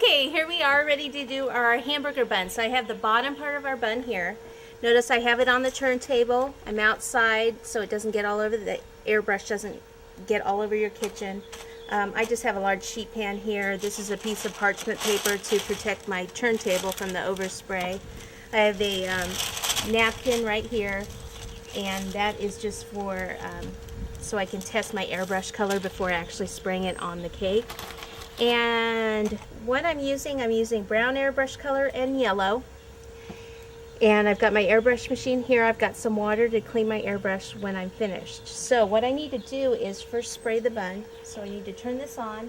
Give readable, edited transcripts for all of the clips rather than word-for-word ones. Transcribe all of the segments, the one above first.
Okay, here we are ready to do our hamburger bun. So I have the bottom part of our bun here. Notice I have it on the turntable. I'm outside so it doesn't get all over, the airbrush doesn't get all over your kitchen. I just have a large sheet pan here. This is a piece of parchment paper to protect my turntable from the overspray. I have a napkin right here, and that is just for so I can test my airbrush color before actually spraying it on the cake. And what I'm using brown airbrush color and yellow. And I've got my airbrush machine here. I've got some water to clean my airbrush when I'm finished. So what I need to do is first spray the bun. So I need to turn this on.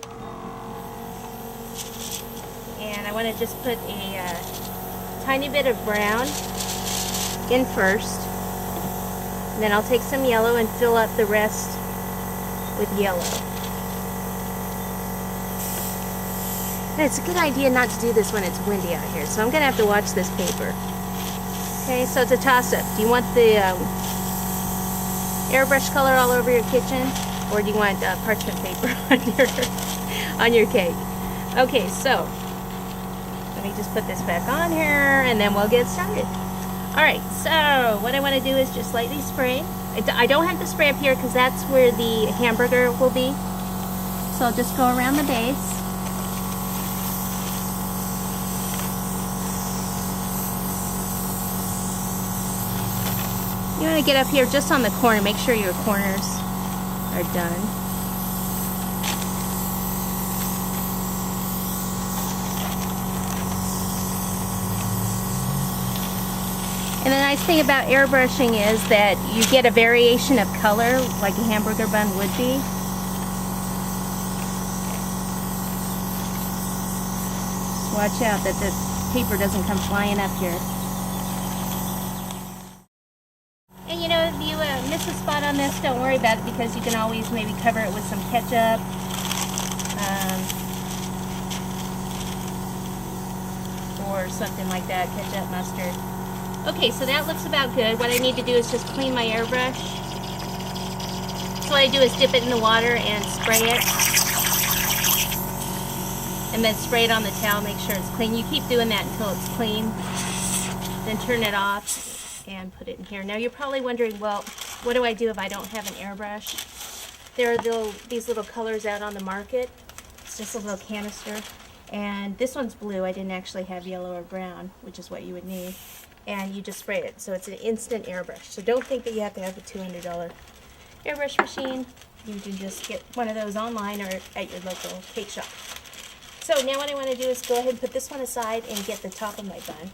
And I want to just put a tiny bit of brown in first. And then I'll take some yellow and fill up the rest with yellow. And it's a good idea not to do this when it's windy out here. So I'm going to have to watch this paper. Okay, so it's a toss-up. Do you want the airbrush color all over your kitchen, or do you want parchment paper on your cake? Okay, so let me just put this back on here, and then we'll get started. All right, so what I want to do is just lightly spray. I don't have to spray up here because that's where the hamburger will be. So I'll just go around the base. You want to get up here just on the corner, make sure your corners are done. And the nice thing about airbrushing is that you get a variation of color like a hamburger bun would be. Just watch out that the paper doesn't come flying up here. And you know, if you miss a spot on this, don't worry about it because you can always maybe cover it with some ketchup. Or something like that, ketchup, mustard. Okay, so that looks about good. What I need to do is just clean my airbrush. So what I do is dip it in the water and spray it. And then spray it on the towel, make sure it's clean. You keep doing that until it's clean. Then turn it off and put it in here. Now you're probably wondering, well, what do I do if I don't have an airbrush? There are these little colors out on the market. It's just a little canister. And this one's blue. I didn't actually have yellow or brown, which is what you would need. And you just spray it. So it's an instant airbrush. So don't think that you have to have a $200 airbrush machine. You can just get one of those online or at your local cake shop. So now what I want to do is go ahead and put this one aside and get the top of my bun.